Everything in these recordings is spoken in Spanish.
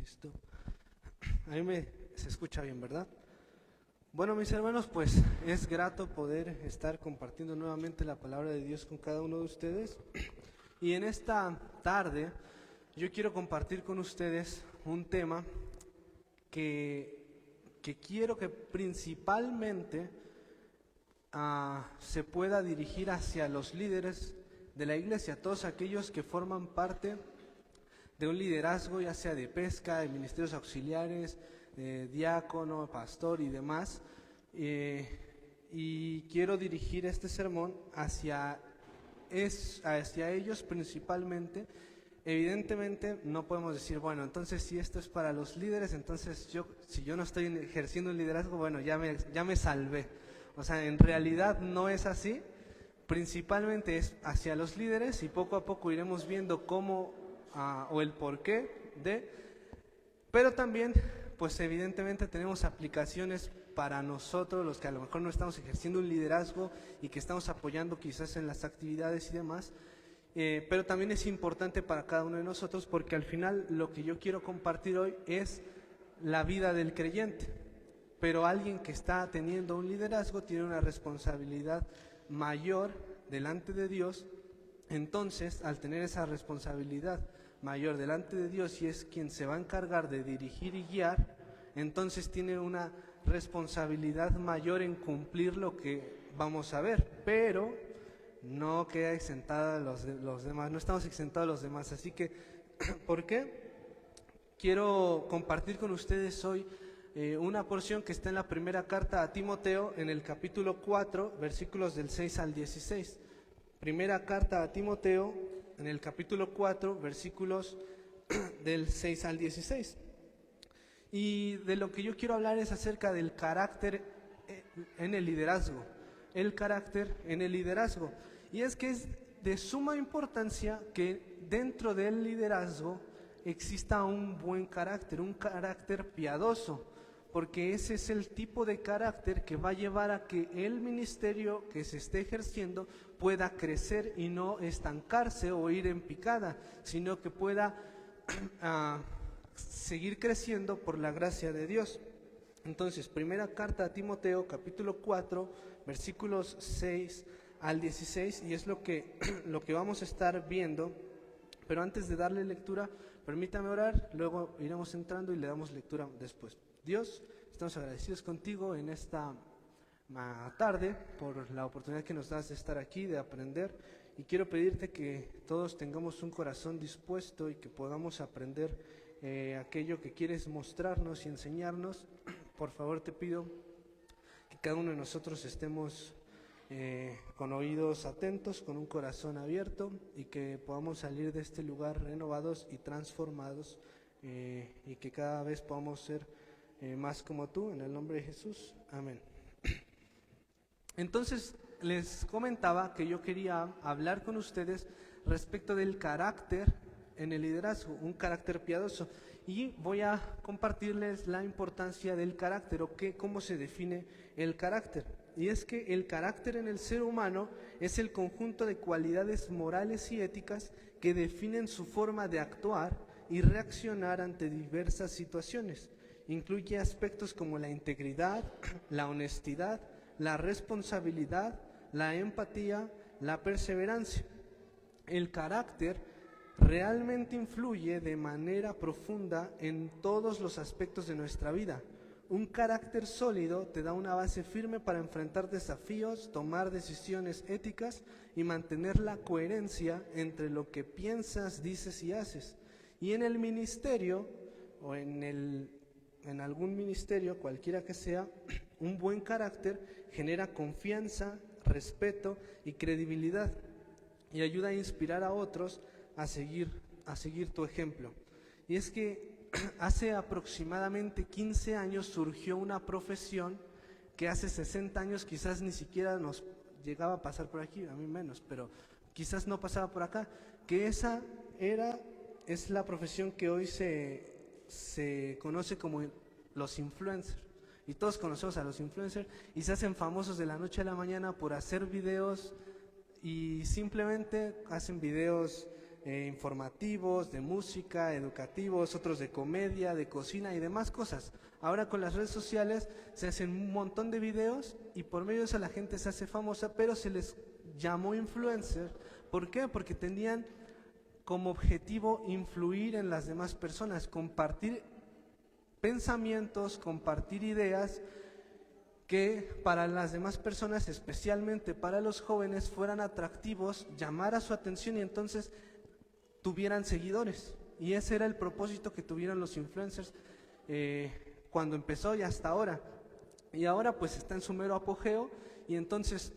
Listo. Se escucha bien, ¿verdad? Bueno, mis hermanos, pues es grato poder estar compartiendo nuevamente la palabra de Dios con cada uno de ustedes. Y en esta tarde yo quiero compartir con ustedes un tema que quiero que principalmente se pueda dirigir hacia los líderes de la iglesia, todos aquellos que forman parte de un liderazgo, ya sea de pesca, de ministerios auxiliares, de diácono, pastor y demás. Y quiero dirigir este sermón hacia ellos principalmente. Evidentemente no podemos decir, bueno, entonces si esto es para los líderes, entonces si yo no estoy ejerciendo el liderazgo, bueno, ya me salvé. O sea, en realidad no es así. Principalmente es hacia los líderes y poco a poco iremos viendo cómo o el porqué de, pero también pues evidentemente tenemos aplicaciones para nosotros, los que a lo mejor no estamos ejerciendo un liderazgo y que estamos apoyando quizás en las actividades y demás, pero también es importante para cada uno de nosotros, porque al final lo que yo quiero compartir hoy es la vida del creyente, pero alguien que está teniendo un liderazgo tiene una responsabilidad mayor delante de Dios. Entonces, al tener esa responsabilidad mayor delante de Dios y es quien se va a encargar de dirigir y guiar, entonces tiene una responsabilidad mayor en cumplir lo que vamos a ver, pero no queda exentada los demás, no estamos exentados los demás. Así que, ¿por qué? Quiero compartir con ustedes hoy una porción que está en la primera carta a Timoteo, en el capítulo 4, versículos del 6 al 16. Primera carta a Timoteo, en el capítulo 4, versículos del 6 al 16. Y de lo que yo quiero hablar es acerca del carácter en el liderazgo. El carácter en el liderazgo. Y es que es de suma importancia que dentro del liderazgo exista un buen carácter, un carácter piadoso, porque ese es el tipo de carácter que va a llevar a que el ministerio que se esté ejerciendo pueda crecer y no estancarse o ir en picada, sino que pueda seguir creciendo por la gracia de Dios. Entonces, primera carta a Timoteo, capítulo 4, versículos 6 al 16, y es lo que vamos a estar viendo. Pero antes de darle lectura, permítame orar, luego iremos entrando y le damos lectura después. Dios, estamos agradecidos contigo en esta tarde por la oportunidad que nos das de estar aquí, de aprender, y quiero pedirte que todos tengamos un corazón dispuesto y que podamos aprender aquello que quieres mostrarnos y enseñarnos. Por favor te pido que cada uno de nosotros estemos con oídos atentos, con un corazón abierto, y que podamos salir de este lugar renovados y transformados, y que cada vez podamos ser más como tú, en el nombre de Jesús, amén. Entonces les comentaba que yo quería hablar con ustedes respecto del carácter en el liderazgo, un carácter piadoso, y voy a compartirles la importancia del carácter o cómo se define el carácter. Y es que el carácter en el ser humano es el conjunto de cualidades morales y éticas que definen su forma de actuar y reaccionar ante diversas situaciones. Incluye aspectos como la integridad, la honestidad, la responsabilidad, la empatía, la perseverancia. El carácter realmente influye de manera profunda en todos los aspectos de nuestra vida. Un carácter sólido te da una base firme para enfrentar desafíos, tomar decisiones éticas y mantener la coherencia entre lo que piensas, dices y haces. Y en el ministerio o en algún ministerio, cualquiera que sea, un buen carácter genera confianza, respeto y credibilidad, y ayuda a inspirar a otros a seguir tu ejemplo. Y es que hace aproximadamente 15 años surgió una profesión que hace 60 años quizás ni siquiera nos llegaba a pasar por aquí, a mí menos, pero quizás no pasaba por acá, que es la profesión que hoy se conoce como los influencers. Y todos conocemos a los influencers y se hacen famosos de la noche a la mañana por hacer videos, y simplemente hacen videos informativos, de música, educativos, otros de comedia, de cocina y demás cosas. Ahora con las redes sociales se hacen un montón de videos y por medio de eso la gente se hace famosa, pero se les llamó influencer. ¿Por qué? Porque tenían como objetivo influir en las demás personas, compartir pensamientos, compartir ideas que para las demás personas, especialmente para los jóvenes, fueran atractivos, llamara su atención y entonces tuvieran seguidores. Y ese era el propósito que tuvieron los influencers cuando empezó y hasta ahora. Y ahora pues está en su mero apogeo y entonces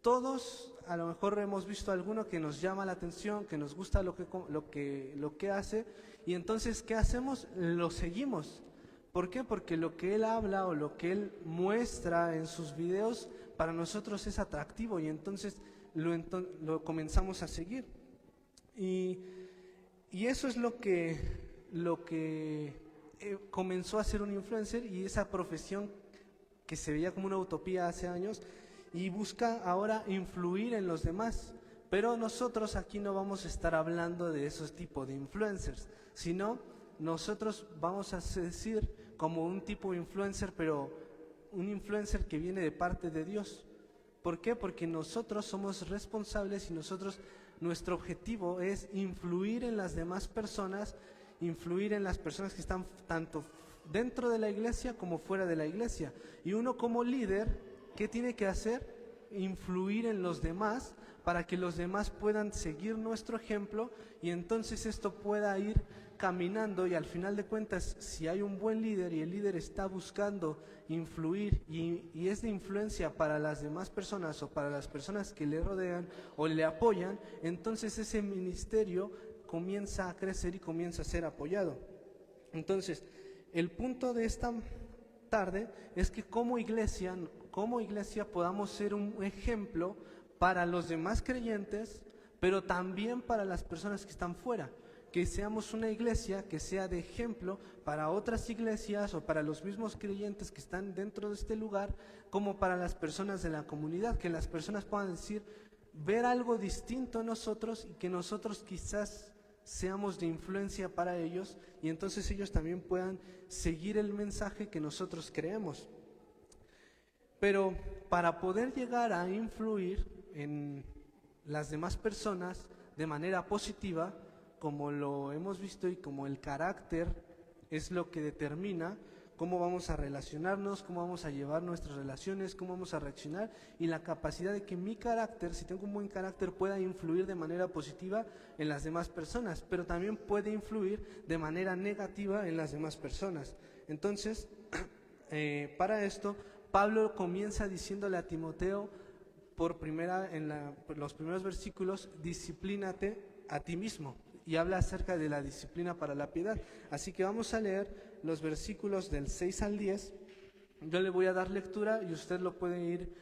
todos a lo mejor hemos visto alguno que nos llama la atención, que nos gusta lo que hace y entonces ¿qué hacemos? Lo seguimos. ¿Por qué? Porque lo que él habla o lo que él muestra en sus videos para nosotros es atractivo y entonces lo comenzamos a seguir. Y eso es lo que comenzó a ser un influencer y esa profesión que se veía como una utopía hace años y busca ahora influir en los demás. Pero nosotros aquí no vamos a estar hablando de esos tipos de influencers, sino nosotros vamos a decir como un tipo de influencer, pero un influencer que viene de parte de Dios. ¿Por qué? Porque nosotros somos responsables y nuestro objetivo es influir en las demás personas, influir en las personas que están tanto dentro de la iglesia como fuera de la iglesia. Y uno como líder, ¿qué tiene que hacer? Influir en los demás para que los demás puedan seguir nuestro ejemplo y entonces esto pueda ir caminando y al final de cuentas, si hay un buen líder y el líder está buscando influir y es de influencia para las demás personas o para las personas que le rodean o le apoyan, entonces ese ministerio comienza a crecer y comienza a ser apoyado. Entonces, el punto de esta tarde es que como iglesia podamos ser un ejemplo para los demás creyentes, pero también para las personas que están fuera. Que seamos una iglesia que sea de ejemplo para otras iglesias o para los mismos creyentes que están dentro de este lugar, como para las personas de la comunidad, que las personas puedan ver algo distinto en nosotros y que nosotros quizás seamos de influencia para ellos y entonces ellos también puedan seguir el mensaje que nosotros creemos. Pero para poder llegar a influir en las demás personas de manera positiva, como lo hemos visto y como el carácter es lo que determina cómo vamos a relacionarnos, cómo vamos a llevar nuestras relaciones, cómo vamos a reaccionar y la capacidad de que mi carácter, si tengo un buen carácter, pueda influir de manera positiva en las demás personas, pero también puede influir de manera negativa en las demás personas. Entonces, para esto, Pablo comienza diciéndole a Timoteo en los primeros versículos, disciplínate a ti mismo. Y habla acerca de la disciplina para la piedad. Así que vamos a leer los versículos del 6 al 10. Yo le voy a dar lectura y usted lo puede ir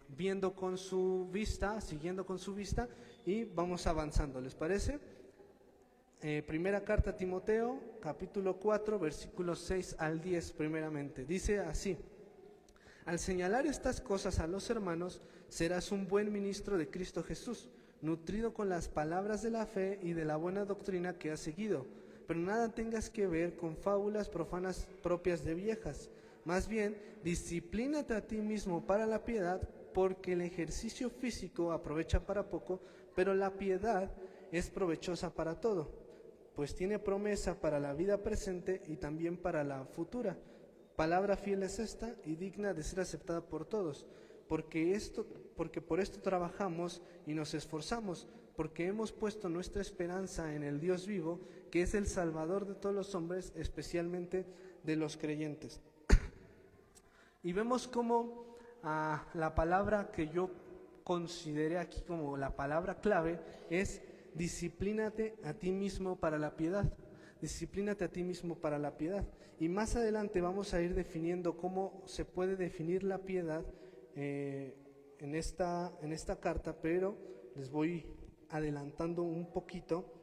viendo con su vista, siguiendo con su vista y vamos avanzando. ¿Les parece? Primera carta a Timoteo, capítulo 4, versículos 6 al 10 primeramente. Dice así: al señalar estas cosas a los hermanos, serás un buen ministro de Cristo Jesús, nutrido con las palabras de la fe y de la buena doctrina que has seguido, pero nada tengas que ver con fábulas profanas propias de viejas. Más bien, disciplínate a ti mismo para la piedad, porque el ejercicio físico aprovecha para poco, pero la piedad es provechosa para todo, pues tiene promesa para la vida presente y también para la futura. Palabra fiel es esta y digna de ser aceptada por todos, porque por esto trabajamos y nos esforzamos, porque hemos puesto nuestra esperanza en el Dios vivo, que es el Salvador de todos los hombres, especialmente de los creyentes. Y vemos cómo la palabra que yo consideré aquí como la palabra clave es disciplínate a ti mismo para la piedad. Disciplínate a ti mismo para la piedad. Y más adelante vamos a ir definiendo cómo se puede definir la piedad en esta carta, pero les voy adelantando un poquito,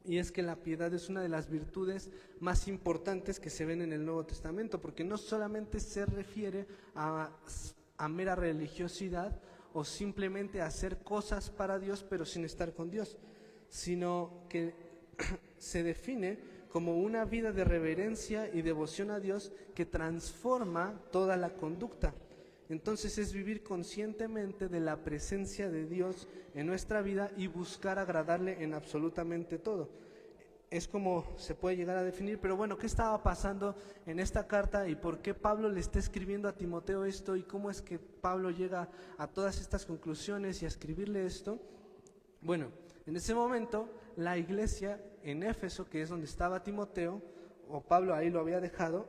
y es que la piedad es una de las virtudes más importantes que se ven en el Nuevo Testamento, porque no solamente se refiere a mera religiosidad o simplemente a hacer cosas para Dios pero sin estar con Dios, sino que se define como una vida de reverencia y devoción a Dios que transforma toda la conducta. Entonces es vivir conscientemente de la presencia de Dios en nuestra vida y buscar agradarle en absolutamente todo. Es como se puede llegar a definir, pero bueno, ¿qué estaba pasando en esta carta y por qué Pablo le está escribiendo a Timoteo esto y cómo es que Pablo llega a todas estas conclusiones y a escribirle esto? Bueno, en ese momento la iglesia en Éfeso, que es donde estaba Timoteo, o Pablo ahí lo había dejado,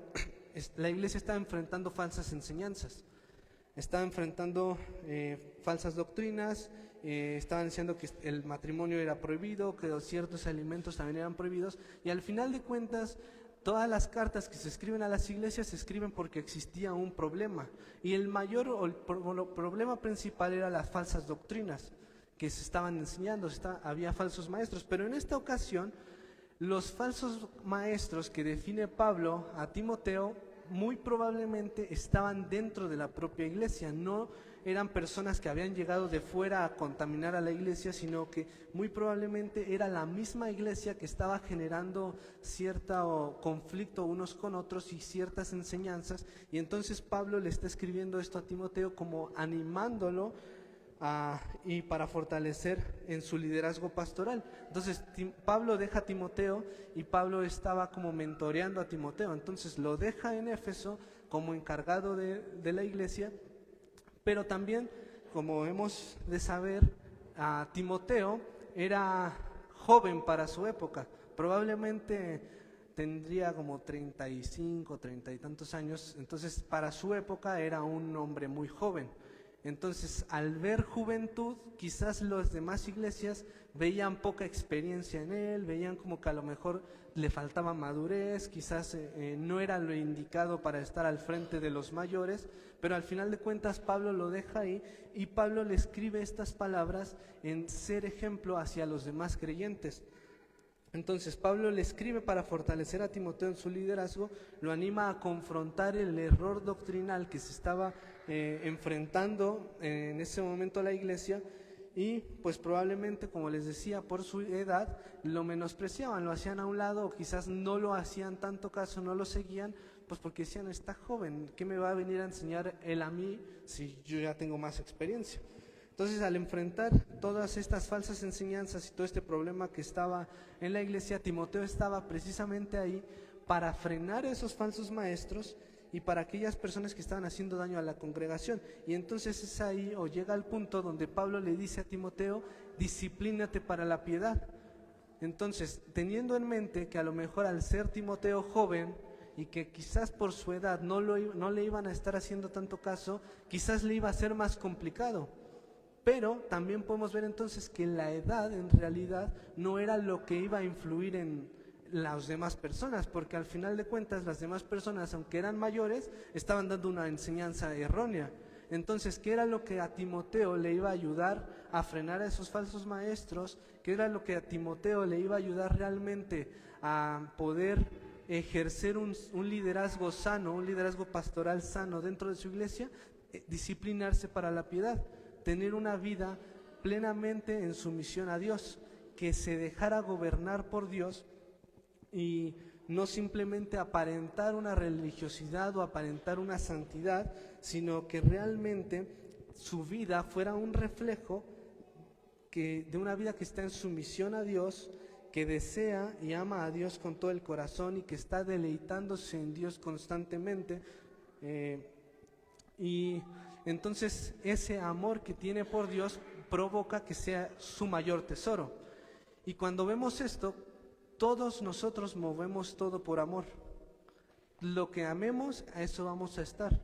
la iglesia estaba enfrentando falsas enseñanzas, estaba enfrentando falsas doctrinas. Estaban diciendo que el matrimonio era prohibido, que ciertos alimentos también eran prohibidos, y al final de cuentas todas las cartas que se escriben a las iglesias se escriben porque existía un problema, y el mayor o el problema principal era las falsas doctrinas que se estaban enseñando. Había falsos maestros, pero en esta ocasión los falsos maestros que define Pablo a Timoteo muy probablemente estaban dentro de la propia iglesia, no eran personas que habían llegado de fuera a contaminar a la iglesia, sino que muy probablemente era la misma iglesia que estaba generando cierto conflicto unos con otros y ciertas enseñanzas, y entonces Pablo le está escribiendo esto a Timoteo como animándolo y para fortalecer en su liderazgo pastoral. Entonces Pablo deja a Timoteo y Pablo estaba como mentoreando a Timoteo, entonces lo deja en Éfeso como encargado de la iglesia, pero también, como hemos de saber, Timoteo era joven para su época, probablemente tendría como 35, 30 y tantos años, entonces para su época era un hombre muy joven. Entonces, al ver juventud, quizás las demás iglesias veían poca experiencia en él, veían como que a lo mejor le faltaba madurez, quizás no era lo indicado para estar al frente de los mayores, pero al final de cuentas Pablo lo deja ahí y Pablo le escribe estas palabras en ser ejemplo hacia los demás creyentes. Entonces Pablo le escribe para fortalecer a Timoteo en su liderazgo, lo anima a confrontar el error doctrinal que se estaba enfrentando en ese momento a la iglesia, y pues probablemente, como les decía, por su edad lo menospreciaban, lo hacían a un lado, o quizás no lo hacían tanto caso, no lo seguían, pues porque decían, está joven, ¿qué me va a venir a enseñar él a mí si yo ya tengo más experiencia? Entonces, al enfrentar todas estas falsas enseñanzas y todo este problema que estaba en la iglesia, Timoteo estaba precisamente ahí para frenar a esos falsos maestros y para aquellas personas que estaban haciendo daño a la congregación. Y entonces es ahí, o llega al punto donde Pablo le dice a Timoteo, disciplínate para la piedad. Entonces, teniendo en mente que a lo mejor al ser Timoteo joven y que quizás por su edad no le iban a estar haciendo tanto caso, quizás le iba a ser más complicado. Pero también podemos ver entonces que la edad en realidad no era lo que iba a influir en las demás personas, porque al final de cuentas las demás personas, aunque eran mayores, estaban dando una enseñanza errónea. Entonces, ¿qué era lo que a Timoteo le iba a ayudar a frenar a esos falsos maestros? ¿Qué era lo que a Timoteo le iba a ayudar realmente a poder ejercer un liderazgo sano, un liderazgo pastoral sano dentro de su iglesia? Disciplinarse para la piedad, tener una vida plenamente en sumisión a Dios, que se dejara gobernar por Dios y no simplemente aparentar una religiosidad o aparentar una santidad, sino que realmente su vida fuera un reflejo de una vida que está en sumisión a Dios, que desea y ama a Dios con todo el corazón y que está deleitándose en Dios constantemente. Y entonces ese amor que tiene por Dios provoca que sea su mayor tesoro. Y cuando vemos esto, todos nosotros movemos todo por amor. Lo que amemos, a eso vamos a estar.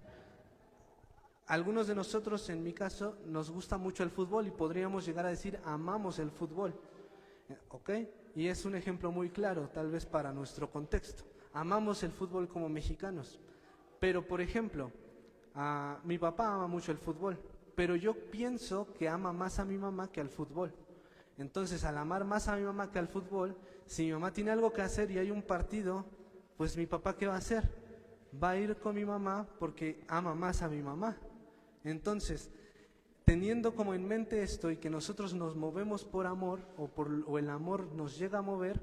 Algunos de nosotros, en mi caso, nos gusta mucho el fútbol y podríamos llegar a decir, amamos el fútbol. ¿Ok? Y es un ejemplo muy claro, tal vez para nuestro contexto. Amamos el fútbol como mexicanos. Pero, por ejemplo, mi papá ama mucho el fútbol, pero yo pienso que ama más a mi mamá que al fútbol. Entonces, al amar más a mi mamá que al fútbol, si mi mamá tiene algo que hacer y hay un partido, pues mi papá, ¿qué va a hacer? Va a ir con mi mamá porque ama más a mi mamá. Entonces, teniendo como en mente esto y que nosotros nos movemos por amor o el amor nos llega a mover,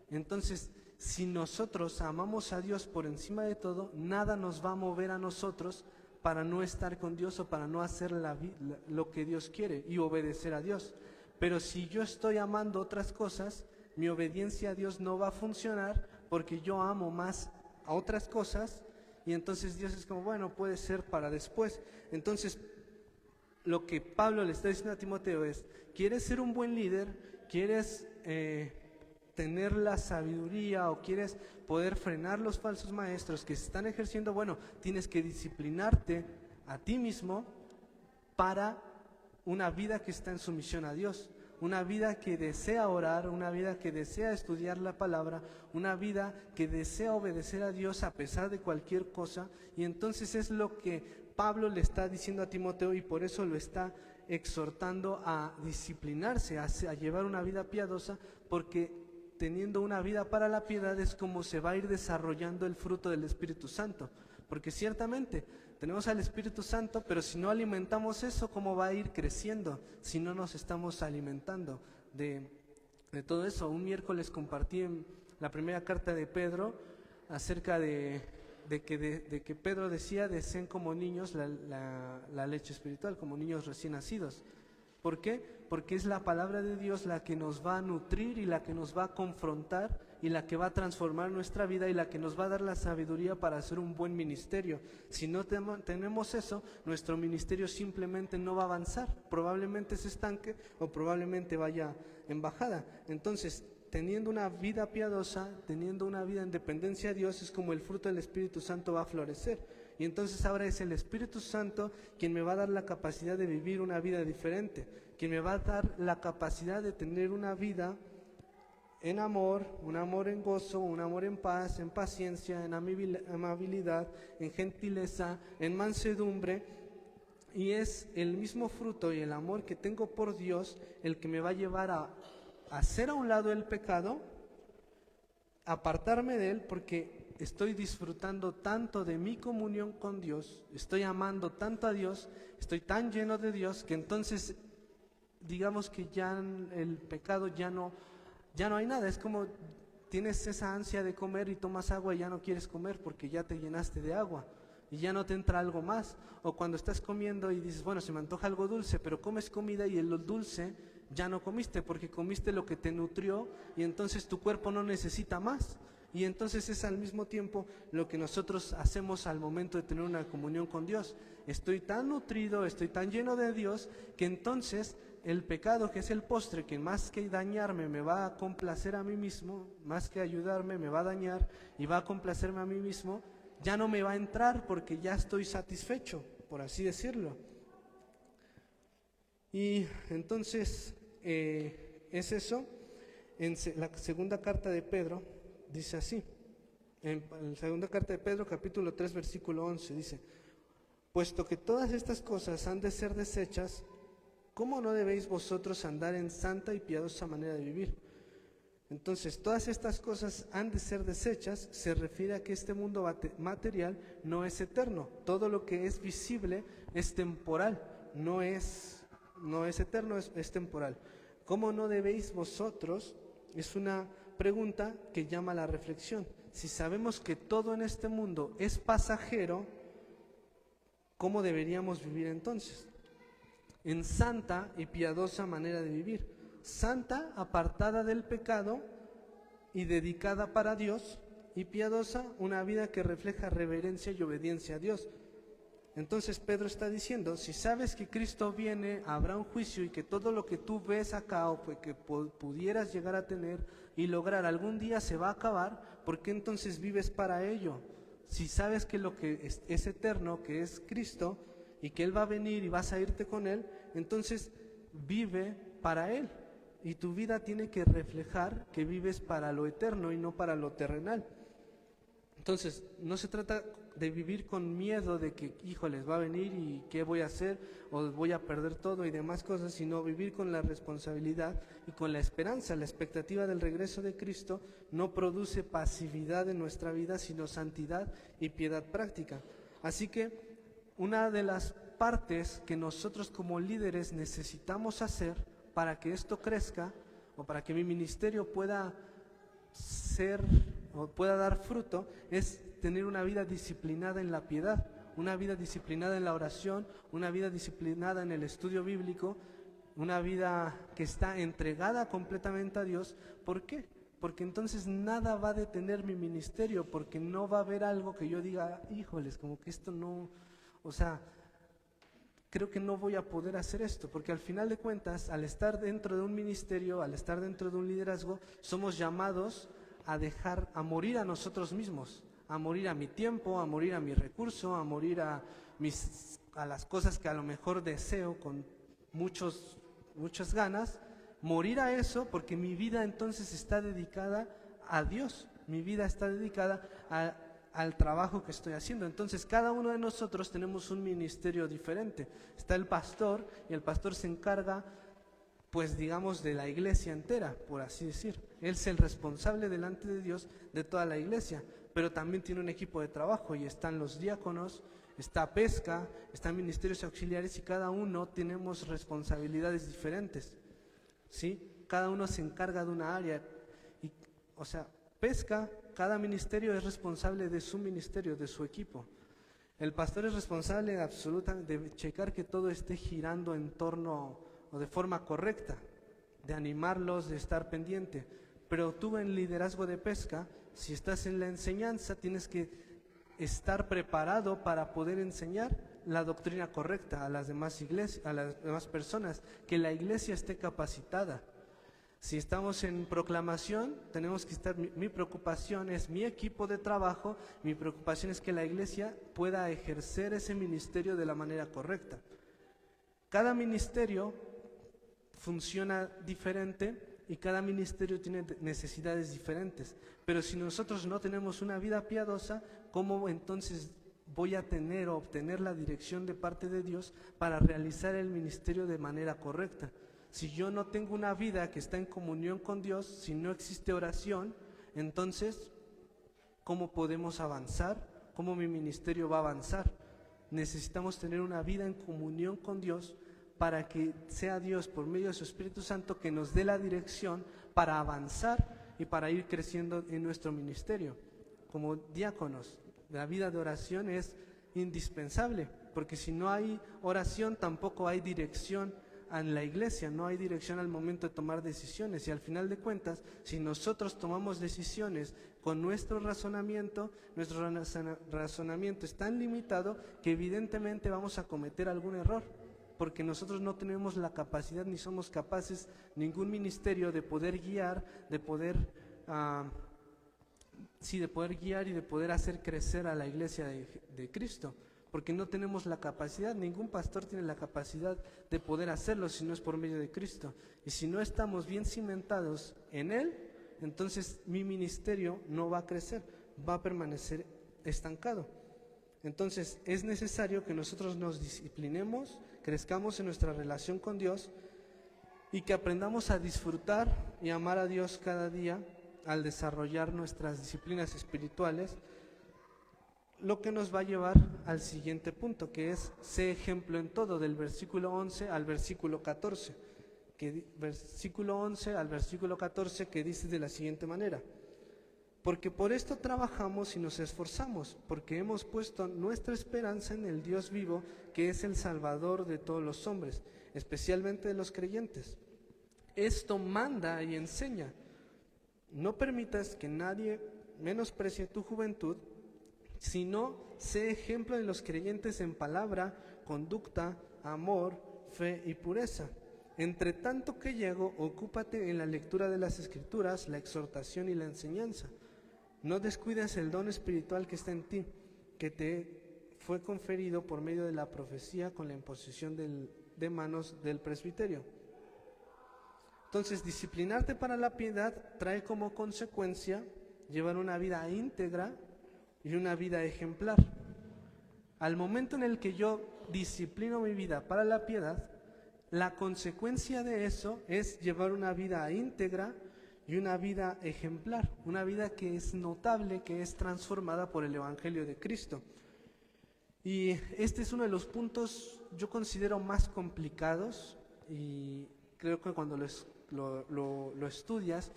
entonces si nosotros amamos a Dios por encima de todo, nada nos va a mover a nosotros para no estar con Dios o para no hacer lo que Dios quiere y obedecer a Dios. Pero si yo estoy amando otras cosas, mi obediencia a Dios no va a funcionar porque yo amo más a otras cosas y entonces Dios es como, bueno, puede ser para después. Entonces, lo que Pablo le está diciendo a Timoteo es, ¿quieres ser un buen líder? ¿Quieres tener la sabiduría o quieres poder frenar los falsos maestros que se están ejerciendo? Bueno, tienes que disciplinarte a ti mismo para una vida que está en sumisión a Dios, una vida que desea orar, una vida que desea estudiar la palabra, una vida que desea obedecer a Dios a pesar de cualquier cosa. Y entonces es lo que Pablo le está diciendo a Timoteo y por eso lo está exhortando a disciplinarse, a llevar una vida piadosa, porque teniendo una vida para la piedad es como se va a ir desarrollando el fruto del Espíritu Santo. Porque ciertamente tenemos al Espíritu Santo, pero si no alimentamos eso, ¿cómo va a ir creciendo? Si no nos estamos alimentando de todo eso. Un miércoles compartí en la primera carta de Pedro acerca de que Pedro decía, deseen como niños la leche espiritual, como niños recién nacidos. ¿Por qué? Porque es la palabra de Dios la que nos va a nutrir y la que nos va a confrontar y la que va a transformar nuestra vida y la que nos va a dar la sabiduría para hacer un buen ministerio. Si no tenemos eso, nuestro ministerio simplemente no va a avanzar, probablemente se estanque o probablemente vaya en bajada. Entonces, teniendo una vida piadosa, teniendo una vida en dependencia a Dios, es como el fruto del Espíritu Santo va a florecer. Y entonces ahora es el Espíritu Santo quien me va a dar la capacidad de vivir una vida diferente, quien me va a dar la capacidad de tener una vida en amor, un amor en gozo, un amor en paz, en paciencia, en amabilidad, en gentileza, en mansedumbre. Y es el mismo fruto y el amor que tengo por Dios el que me va a llevar a hacer a un lado el pecado, apartarme de él porque estoy disfrutando tanto de mi comunión con Dios, estoy amando tanto a Dios, estoy tan lleno de Dios que entonces digamos que ya el pecado ya no hay nada. Es como tienes esa ansia de comer y tomas agua y ya no quieres comer porque ya te llenaste de agua y ya no te entra algo más. O cuando estás comiendo y dices, bueno, se me antoja algo dulce, pero comes comida y el dulce ya no comiste porque comiste lo que te nutrió y entonces tu cuerpo no necesita más. Y entonces es al mismo tiempo lo que nosotros hacemos al momento de tener una comunión con Dios. Estoy tan nutrido, estoy tan lleno de Dios que entonces el pecado, que es el postre, que más que dañarme me va a complacer a mí mismo, más que ayudarme me va a dañar y va a complacerme a mí mismo, ya no me va a entrar porque ya estoy satisfecho, por así decirlo. Y entonces es eso. En la segunda carta de Pedro dice así, en la segunda carta de Pedro capítulo 3 versículo 11 dice, puesto que todas estas cosas han de ser desechas, ¿cómo no debéis vosotros andar en santa y piadosa manera de vivir? Entonces, todas estas cosas han de ser desechas, se refiere a que este mundo material no es eterno. Todo lo que es visible es temporal, no es eterno, es temporal. ¿Cómo no debéis vosotros? Es una pregunta que llama a la reflexión. Si sabemos que todo en este mundo es pasajero, ¿cómo deberíamos vivir entonces? En santa y piadosa manera de vivir. Santa, apartada del pecado y dedicada para Dios, y piadosa, una vida que refleja reverencia y obediencia a Dios. Entonces Pedro está diciendo, si sabes que Cristo viene, habrá un juicio y que todo lo que tú ves acá o que pudieras llegar a tener y lograr algún día se va a acabar, ¿por qué entonces vives para ello? Si sabes que lo que es eterno, que es Cristo, y que Él va a venir y vas a irte con Él, entonces vive para Él. Y tu vida tiene que reflejar que vives para lo eterno y no para lo terrenal. Entonces, no se trata de vivir con miedo de que, híjoles, va a venir y qué voy a hacer, o voy a perder todo y demás cosas, sino vivir con la responsabilidad y con la esperanza. La expectativa del regreso de Cristo no produce pasividad en nuestra vida, sino santidad y piedad práctica. Así que una de las partes que nosotros como líderes necesitamos hacer para que esto crezca o para que mi ministerio pueda ser o pueda dar fruto, es tener una vida disciplinada en la piedad, una vida disciplinada en la oración, una vida disciplinada en el estudio bíblico, una vida que está entregada completamente a Dios. ¿Por qué? Porque entonces nada va a detener mi ministerio, porque no va a haber algo que yo diga, híjoles, como que esto no, o sea, creo que no voy a poder hacer esto, porque al final de cuentas, al estar dentro de un ministerio, al estar dentro de un liderazgo, somos llamados a morir a nosotros mismos, a morir a mi tiempo, a morir a mi recurso, a morir a las cosas que a lo mejor deseo con muchas ganas, morir a eso, porque mi vida entonces está dedicada a Dios, mi vida está dedicada al trabajo que estoy haciendo. Entonces cada uno de nosotros tenemos un ministerio diferente. Está el pastor, y el pastor se encarga, pues digamos, de la iglesia entera, por así decir. Él es el responsable delante de Dios de toda la iglesia, pero también tiene un equipo de trabajo, y están los diáconos, está pesca, están ministerios auxiliares, y cada uno tenemos responsabilidades diferentes, ¿sí? Cada uno se encarga de una área, y, o sea, pesca, cada ministerio es responsable de su ministerio, de su equipo. El pastor es responsable de checar que todo esté girando en torno o de forma correcta, de animarlos, de estar pendiente. Pero tú en liderazgo de pesca, si estás en la enseñanza, tienes que estar preparado para poder enseñar la doctrina correcta a las demás iglesias, a las demás personas, que la iglesia esté capacitada. Si estamos en proclamación, tenemos que estar, mi preocupación es mi equipo de trabajo, mi preocupación es que la iglesia pueda ejercer ese ministerio de la manera correcta. Cada ministerio funciona diferente y cada ministerio tiene necesidades diferentes, pero si nosotros no tenemos una vida piadosa, ¿cómo entonces voy a tener o obtener la dirección de parte de Dios para realizar el ministerio de manera correcta? Si yo no tengo una vida que está en comunión con Dios, si no existe oración, entonces, ¿cómo podemos avanzar? ¿Cómo mi ministerio va a avanzar? Necesitamos tener una vida en comunión con Dios para que sea Dios, por medio de su Espíritu Santo, que nos dé la dirección para avanzar y para ir creciendo en nuestro ministerio. Como diáconos, la vida de oración es indispensable, porque si no hay oración, tampoco hay dirección en la iglesia, no hay dirección al momento de tomar decisiones, y al final de cuentas, si nosotros tomamos decisiones con nuestro razonamiento es tan limitado que evidentemente vamos a cometer algún error, porque nosotros no tenemos la capacidad ni somos capaces, ningún ministerio, de poder guiar, de poder guiar y de poder hacer crecer a la iglesia de Cristo. Porque no tenemos la capacidad, ningún pastor tiene la capacidad de poder hacerlo si no es por medio de Cristo. Y si no estamos bien cimentados en Él, entonces mi ministerio no va a crecer, va a permanecer estancado. Entonces es necesario que nosotros nos disciplinemos, crezcamos en nuestra relación con Dios y que aprendamos a disfrutar y amar a Dios cada día al desarrollar nuestras disciplinas espirituales, lo que nos va a llevar al siguiente punto, que es sé ejemplo en todo, del versículo 11 al versículo 14, versículo 11 al versículo 14, que dice de la siguiente manera: porque por esto trabajamos y nos esforzamos, porque hemos puesto nuestra esperanza en el Dios vivo, que es el Salvador de todos los hombres, especialmente de los creyentes. Esto manda y enseña. No permitas que nadie menosprecie tu juventud, sino sé ejemplo de los creyentes en palabra, conducta, amor, fe y pureza. Entre tanto que llego, ocúpate en la lectura de las Escrituras, la exhortación y la enseñanza. No descuides el don espiritual que está en ti, que te fue conferido por medio de la profecía con la imposición de manos del presbiterio. Entonces, disciplinarte para la piedad trae como consecuencia llevar una vida íntegra y una vida ejemplar. Al momento en el que yo disciplino mi vida para la piedad, la consecuencia de eso es llevar una vida íntegra y una vida ejemplar, una vida que es notable, que es transformada por el Evangelio de Cristo. Y este es uno de los puntos yo considero más complicados, y creo que cuando lo estudias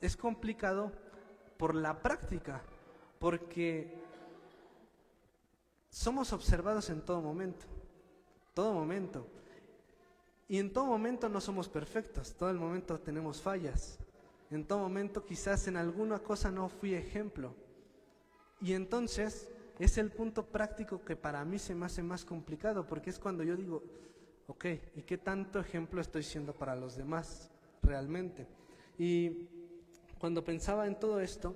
es complicado por la práctica, porque somos observados en todo momento, y en todo momento no somos perfectos, todo el momento tenemos fallas, en todo momento quizás en alguna cosa no fui ejemplo, y entonces es el punto práctico que para mí se me hace más complicado, porque es cuando yo digo, ok, ¿y qué tanto ejemplo estoy siendo para los demás realmente? Y cuando pensaba en todo esto,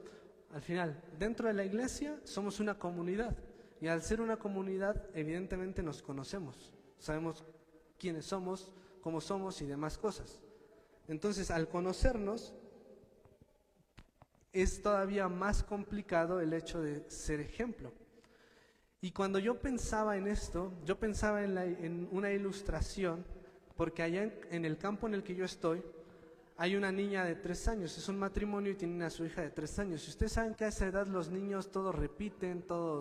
al final, dentro de la iglesia somos una comunidad, y al ser una comunidad evidentemente nos conocemos, sabemos quiénes somos, cómo somos y demás cosas. Entonces, al conocernos, es todavía más complicado el hecho de ser ejemplo. Y cuando yo pensaba en esto, yo pensaba en una ilustración, porque allá en el campo en el que yo estoy, hay una niña de 3 años, es un matrimonio y tienen a su hija de 3 años. Y ustedes saben que a esa edad los niños todos repiten, o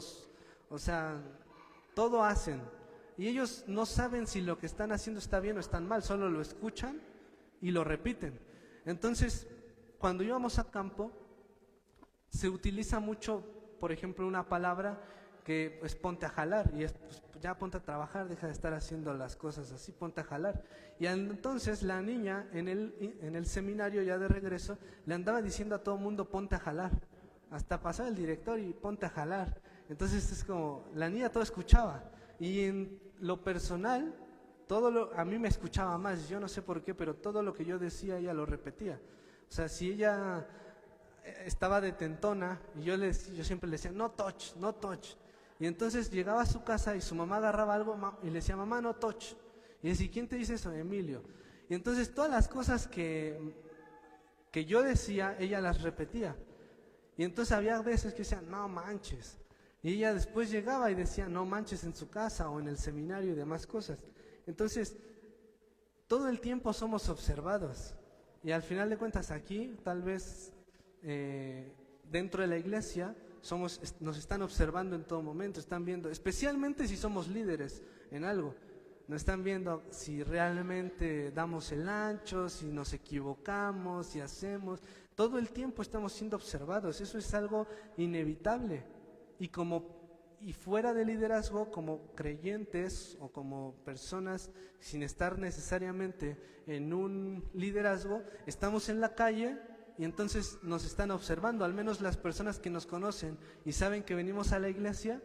sea, todo hacen. Y ellos no saben si lo que están haciendo está bien o están mal, solo lo escuchan y lo repiten. Entonces, cuando íbamos a campo, se utiliza mucho, por ejemplo, una palabra que es ponte a jalar, y es pues, ya ponte a trabajar, deja de estar haciendo las cosas así, ponte a jalar. Y entonces la niña en el seminario ya de regreso le andaba diciendo a todo el mundo ponte a jalar, hasta pasar el director y ponte a jalar. Entonces es como, la niña todo escuchaba, y en lo personal, a mí me escuchaba más, yo no sé por qué, pero todo lo que yo decía ella lo repetía. O sea, si ella estaba de tentona, y yo siempre le decía, no touch, no touch. Y entonces llegaba a su casa y su mamá agarraba algo y le decía, mamá, no touch. Y decía, ¿quién te dice eso? Emilio. Y entonces todas las cosas que yo decía, ella las repetía. Y entonces había veces que decían, no manches. Y ella después llegaba y decía, no manches, en su casa o en el seminario y demás cosas. Entonces, todo el tiempo somos observados. Y al final de cuentas aquí, tal vez dentro de la iglesia, nos están observando en todo momento, están viendo, especialmente si somos líderes en algo, nos están viendo si realmente damos el ancho, si nos equivocamos, si hacemos, todo el tiempo estamos siendo observados, eso es algo inevitable. Y fuera de liderazgo, como creyentes o como personas sin estar necesariamente en un liderazgo, estamos en la calle y entonces nos están observando, al menos las personas que nos conocen y saben que venimos a la iglesia,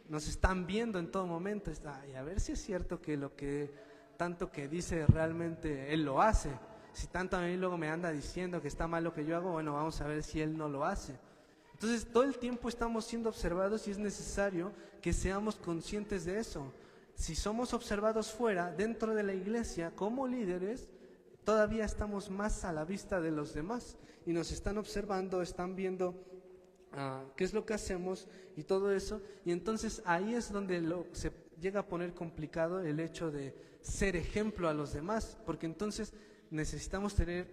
nos están viendo en todo momento, y a ver si es cierto que lo que tanto que dice realmente él lo hace. Si tanto a mí luego me anda diciendo que está mal lo que yo hago, bueno, vamos a ver si él no lo hace. Entonces todo el tiempo estamos siendo observados y es necesario que seamos conscientes de eso. Si somos observados fuera, dentro de la iglesia, como líderes, todavía estamos más a la vista de los demás y nos están observando, están viendo qué es lo que hacemos y todo eso. Y entonces ahí es donde se llega a poner complicado el hecho de ser ejemplo a los demás, porque entonces necesitamos tener,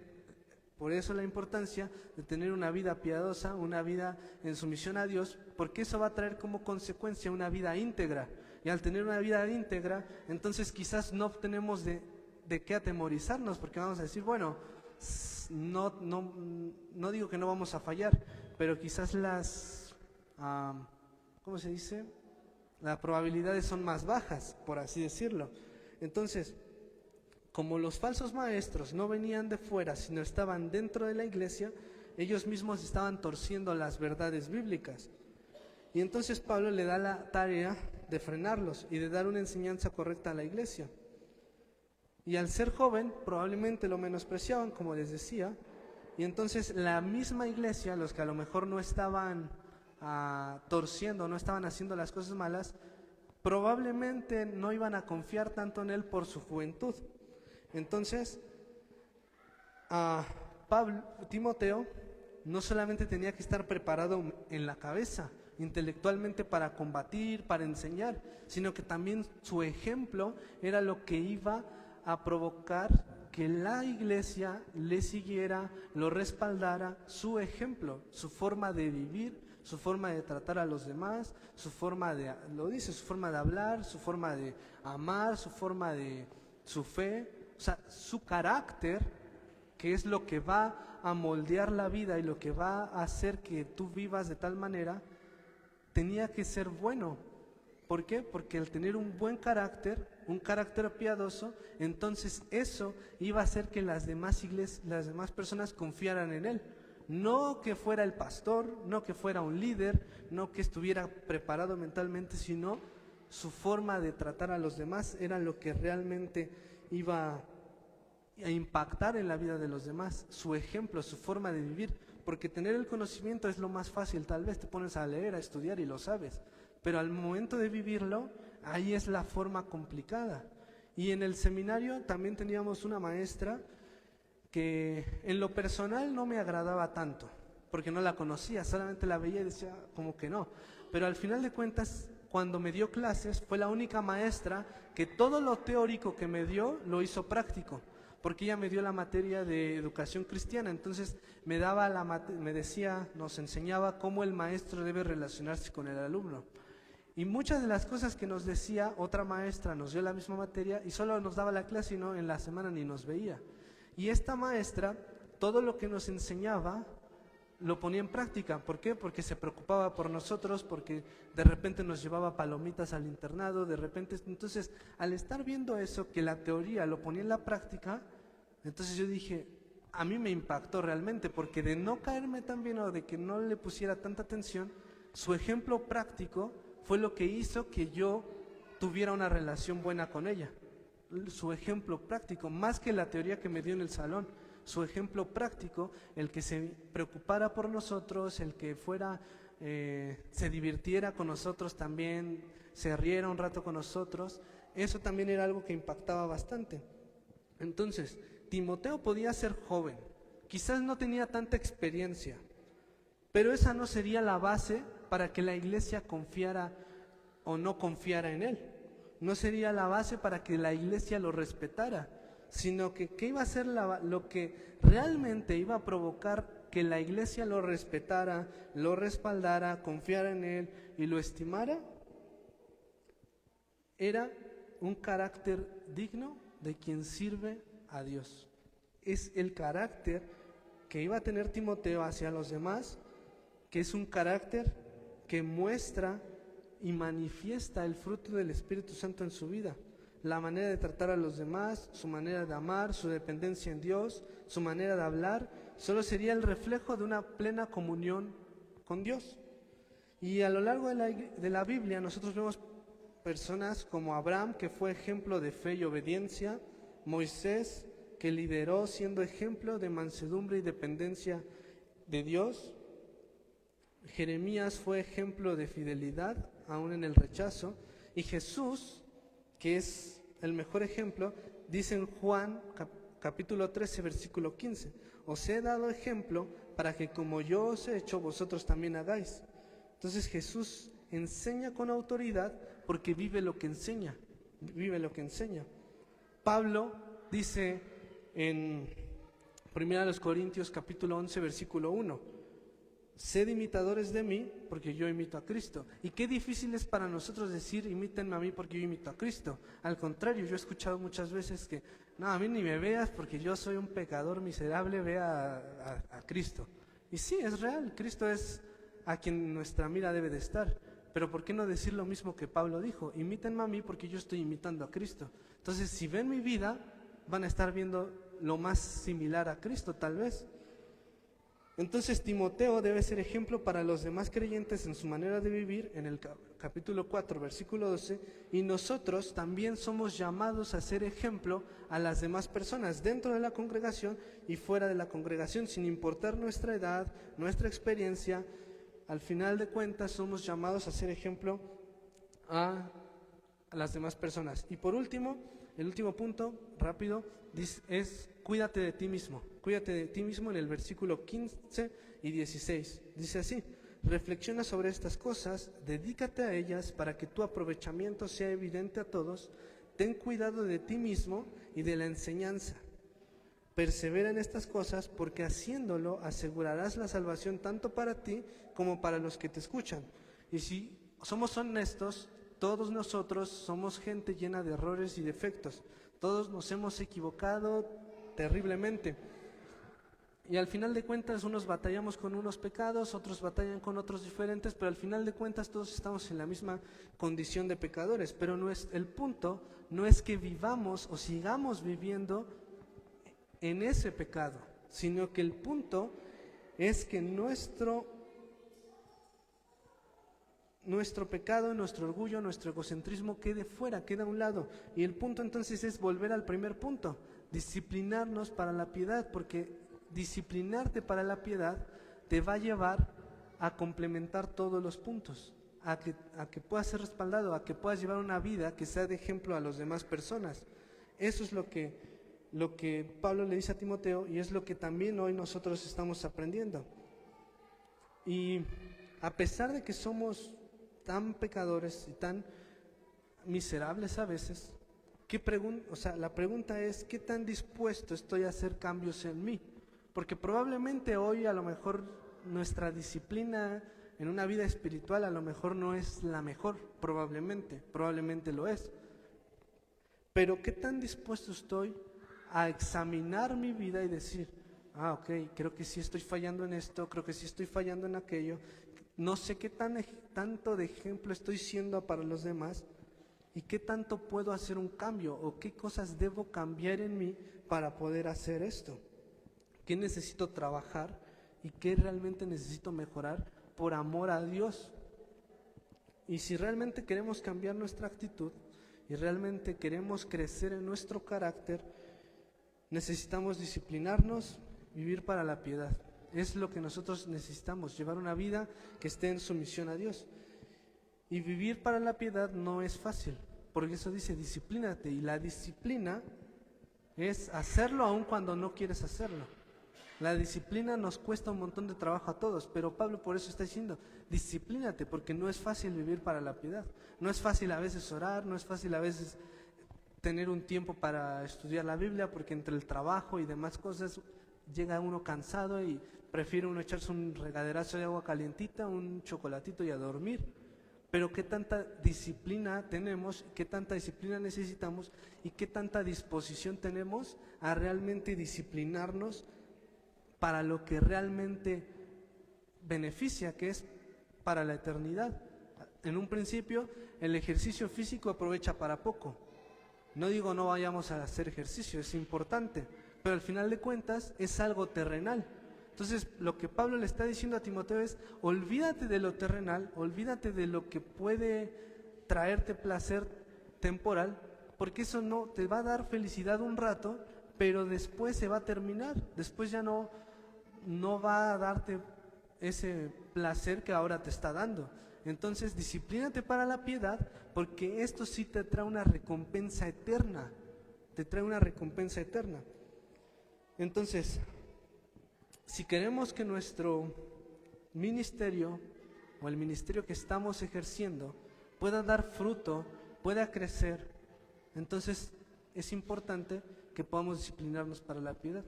por eso la importancia de tener una vida piadosa, una vida en sumisión a Dios, porque eso va a traer como consecuencia una vida íntegra. Y al tener una vida íntegra, entonces quizás no tenemos de qué atemorizarnos, porque vamos a decir, bueno, no digo que no vamos a fallar, pero quizás ¿cómo se dice? Las probabilidades son más bajas, por así decirlo. Entonces, como los falsos maestros no venían de fuera, sino estaban dentro de la iglesia, ellos mismos estaban torciendo las verdades bíblicas. Y entonces Pablo le da la tarea de frenarlos y de dar una enseñanza correcta a la iglesia. Y al ser joven, probablemente lo menospreciaban, como les decía, y entonces la misma iglesia, los que a lo mejor no estaban torciendo, no estaban haciendo las cosas malas, probablemente no iban a confiar tanto en él por su juventud. Entonces, Timoteo no solamente tenía que estar preparado en la cabeza, intelectualmente para combatir, para enseñar, sino que también su ejemplo era lo que iba a provocar que la iglesia le siguiera, lo respaldara, su ejemplo, su forma de vivir, su forma de tratar a los demás, su forma de, lo dice, su forma de hablar, su forma de amar, su fe, o sea, su carácter, que es lo que va a moldear la vida y lo que va a hacer que tú vivas de tal manera, tenía que ser bueno. ¿Por qué? Porque al tener un buen carácter, un carácter piadoso, entonces eso iba a hacer que las demás iglesias, las demás personas confiaran en él. No que fuera el pastor, no que fuera un líder, no que estuviera preparado mentalmente, sino su forma de tratar a los demás era lo que realmente iba a impactar en la vida de los demás, su ejemplo, su forma de vivir, porque tener el conocimiento es lo más fácil, tal vez te pones a leer, a estudiar y lo sabes, pero al momento de vivirlo, ahí es la forma complicada. Y en el seminario también teníamos una maestra que en lo personal no me agradaba tanto, porque no la conocía, solamente la veía y decía como que no, pero al final de cuentas, cuando me dio clases, fue la única maestra que todo lo teórico que me dio, lo hizo práctico, porque ella me dio la materia de educación cristiana, entonces me decía, nos enseñaba cómo el maestro debe relacionarse con el alumno. Y muchas de las cosas que nos decía otra maestra nos dio la misma materia y solo nos daba la clase y no en la semana ni nos veía. Y esta maestra, todo lo que nos enseñaba, lo ponía en práctica. ¿Por qué? Porque se preocupaba por nosotros, porque de repente nos llevaba palomitas al internado, de repente. Entonces, al estar viendo eso, que la teoría lo ponía en la práctica, entonces yo dije, a mí me impactó realmente, porque de no caerme tan bien o de que no le pusiera tanta atención, su ejemplo práctico fue lo que hizo que yo tuviera una relación buena con ella. Su ejemplo práctico, más que la teoría que me dio en el salón, su ejemplo práctico, el que se preocupara por nosotros, el que fuera, se divirtiera con nosotros también, se riera un rato con nosotros, eso también era algo que impactaba bastante. Entonces, Timoteo podía ser joven, quizás no tenía tanta experiencia, pero esa no sería la base para que la iglesia confiara o no confiara en él. No sería la base para que la iglesia lo respetara, sino que ¿qué iba a ser lo que realmente iba a provocar que la iglesia lo respetara, lo respaldara, confiara en él y lo estimara? Era un carácter digno de quien sirve a Dios. Es el carácter que iba a tener Timoteo hacia los demás, que es un carácter que muestra y manifiesta el fruto del Espíritu Santo en su vida. La manera de tratar a los demás, su manera de amar, su dependencia en Dios, su manera de hablar, solo sería el reflejo de una plena comunión con Dios. Y a lo largo de la Biblia nosotros vemos personas como Abraham, que fue ejemplo de fe y obediencia, Moisés, que lideró siendo ejemplo de mansedumbre y dependencia de Dios, Jeremías fue ejemplo de fidelidad, aún en el rechazo, y Jesús, que es el mejor ejemplo, dice en Juan capítulo 13, versículo 15, os he dado ejemplo para que como yo os he hecho, vosotros también hagáis. Entonces Jesús enseña con autoridad porque vive lo que enseña, Pablo dice en 1 Corintios capítulo 11, versículo 1, sed imitadores de mí, porque yo imito a Cristo. Y qué difícil es para nosotros decir, imítenme a mí porque yo imito a Cristo. Al contrario, yo he escuchado muchas veces que, no, a mí ni me veas porque yo soy un pecador miserable, vea a Cristo. Y sí, es real, Cristo es a quien nuestra mira debe de estar. Pero ¿por qué no decir lo mismo que Pablo dijo? Imítenme a mí porque yo estoy imitando a Cristo. Entonces, si ven mi vida, van a estar viendo lo más similar a Cristo, tal vez. Entonces Timoteo debe ser ejemplo para los demás creyentes en su manera de vivir, en el capítulo 4, versículo 12, y nosotros también somos llamados a ser ejemplo a las demás personas dentro de la congregación y fuera de la congregación, sin importar nuestra edad, nuestra experiencia. Al final de cuentas somos llamados a ser ejemplo a las demás personas. Y por último, el último punto, rápido, es cuídate de ti mismo. Cuídate de ti mismo en el versículo 15 y 16. Dice así, reflexiona sobre estas cosas, dedícate a ellas para que tu aprovechamiento sea evidente a todos, ten cuidado de ti mismo y de la enseñanza. persevera en estas cosas, porque haciéndolo asegurarás la salvación tanto para ti como para los que te escuchan. Y si somos honestos, todos nosotros somos gente llena de errores y defectos. Todos nos hemos equivocado terriblemente. Y al final de cuentas, unos batallamos con unos pecados, otros batallan con otros diferentes, pero al final de cuentas todos estamos en la misma condición de pecadores. Pero el punto no es que vivamos o sigamos viviendo en ese pecado, sino que el punto es que nuestro pecado, nuestro orgullo, nuestro egocentrismo quede fuera, quede a un lado. Y el punto entonces es volver al primer punto, disciplinarnos para la piedad, porque disciplinarte para la piedad te va a llevar a complementar todos los puntos, a que puedas ser respaldado, a que puedas llevar una vida que sea de ejemplo a las demás personas. Eso es lo que Pablo le dice a Timoteo, y es lo que también hoy nosotros estamos aprendiendo. Y a pesar de que somos tan pecadores y tan miserables a veces, la pregunta es, ¿qué tan dispuesto estoy a hacer cambios en mí? Porque probablemente hoy a lo mejor nuestra disciplina en una vida espiritual a lo mejor no es la mejor, probablemente lo es. Pero ¿qué tan dispuesto estoy a examinar mi vida y decir, ok, creo que sí estoy fallando en esto, creo que sí estoy fallando en aquello, no sé qué tanto de ejemplo estoy siendo para los demás y qué tanto puedo hacer un cambio o qué cosas debo cambiar en mí para poder hacer esto? ¿Qué necesito trabajar y qué realmente necesito mejorar por amor a Dios? Y si realmente queremos cambiar nuestra actitud y realmente queremos crecer en nuestro carácter, necesitamos disciplinarnos, vivir para la piedad. Es lo que nosotros necesitamos, llevar una vida que esté en sumisión a Dios. Y vivir para la piedad no es fácil, porque eso dice disciplínate, y la disciplina es hacerlo aun cuando no quieres hacerlo. La disciplina nos cuesta un montón de trabajo a todos, pero Pablo por eso está diciendo, disciplínate, porque no es fácil vivir para la piedad. No es fácil a veces orar, no es fácil a veces tener un tiempo para estudiar la Biblia, porque entre el trabajo y demás cosas llega uno cansado y prefiere uno echarse un regaderazo de agua calientita, un chocolatito y a dormir. Pero qué tanta disciplina tenemos, qué tanta disciplina necesitamos y qué tanta disposición tenemos a realmente disciplinarnos para lo que realmente beneficia, que es para la eternidad. En un principio, el ejercicio físico aprovecha para poco. No digo no vayamos a hacer ejercicio, es importante, pero al final de cuentas es algo terrenal. Entonces, lo que Pablo le está diciendo a Timoteo es, olvídate de lo terrenal, olvídate de lo que puede traerte placer temporal, porque eso no te va a dar felicidad un rato, pero después se va a terminar, después ya no va a darte ese placer que ahora te está dando. Entonces, disciplínate para la piedad, porque esto sí te trae una recompensa eterna, te trae una recompensa eterna. Entonces, si queremos que nuestro ministerio o el ministerio que estamos ejerciendo pueda dar fruto, pueda crecer, entonces es importante que podamos disciplinarnos para la piedad.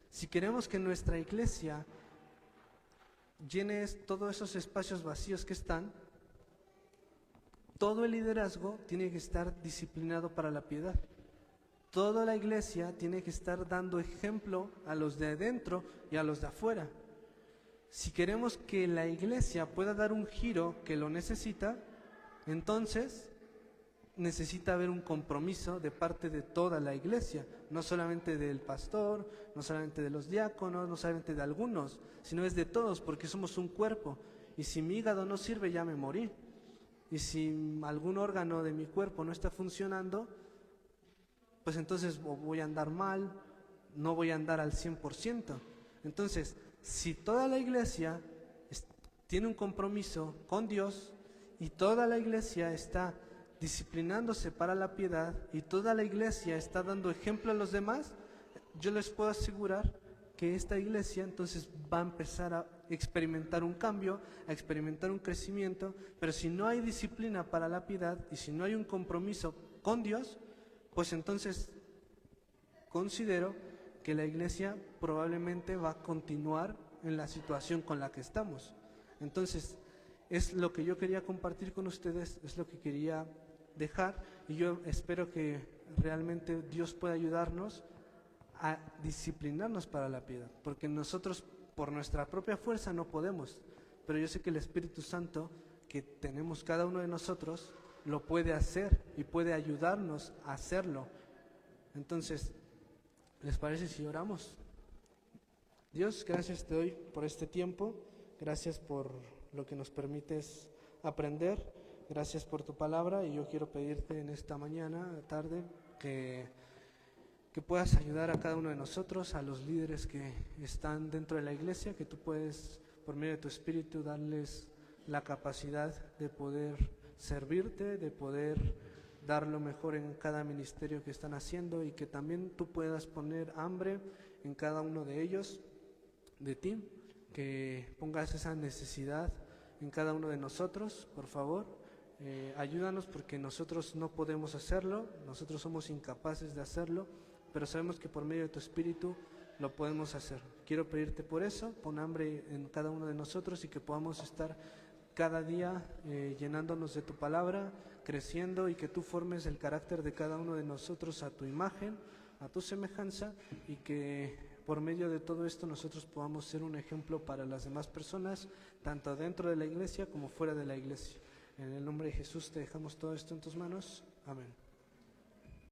Si queremos que nuestra iglesia llene todos esos espacios vacíos que están, todo el liderazgo tiene que estar disciplinado para la piedad. Toda la iglesia tiene que estar dando ejemplo a los de adentro y a los de afuera. Si queremos que la iglesia pueda dar un giro que lo necesita, entonces necesita haber un compromiso de parte de toda la iglesia, no solamente del pastor, no solamente de los diáconos, no solamente de algunos, sino es de todos, porque somos un cuerpo. Y si mi hígado no sirve, ya me morí. Y si algún órgano de mi cuerpo no está funcionando, pues entonces voy a andar mal, no voy a andar al 100%. Entonces, si toda la iglesia tiene un compromiso con Dios y toda la iglesia está disciplinándose para la piedad y toda la iglesia está dando ejemplo a los demás, yo les puedo asegurar que esta iglesia entonces va a empezar a experimentar un cambio, a experimentar un crecimiento. Pero si no hay disciplina para la piedad y si no hay un compromiso con Dios, pues entonces considero que la iglesia probablemente va a continuar en la situación con la que estamos. Entonces, es lo que yo quería compartir con ustedes, es lo que quería dejar, y yo espero que realmente Dios pueda ayudarnos a disciplinarnos para la piedad, porque nosotros por nuestra propia fuerza no podemos, pero yo sé que el Espíritu Santo que tenemos cada uno de nosotros lo puede hacer y puede ayudarnos a hacerlo. Entonces, ¿les parece si oramos? Dios, gracias te doy por este tiempo, gracias por lo que nos permites aprender, gracias por tu palabra, y yo quiero pedirte en esta mañana, tarde, que puedas ayudar a cada uno de nosotros, a los líderes que están dentro de la iglesia, que tú puedes, por medio de tu Espíritu, darles la capacidad de poder servirte, de poder dar lo mejor en cada ministerio que están haciendo, y que también tú puedas poner hambre en cada uno de ellos de ti, que pongas esa necesidad en cada uno de nosotros, por favor. Ayúdanos, porque nosotros no podemos hacerlo, nosotros somos incapaces de hacerlo, pero sabemos que por medio de tu Espíritu lo podemos hacer. Quiero pedirte por eso, pon hambre en cada uno de nosotros, y que podamos estar cada día llenándonos de tu palabra, creciendo, y que tú formes el carácter de cada uno de nosotros a tu imagen, a tu semejanza, y que por medio de todo esto nosotros podamos ser un ejemplo para las demás personas, tanto dentro de la iglesia como fuera de la iglesia. En el nombre de Jesús te dejamos todo esto en tus manos. Amén.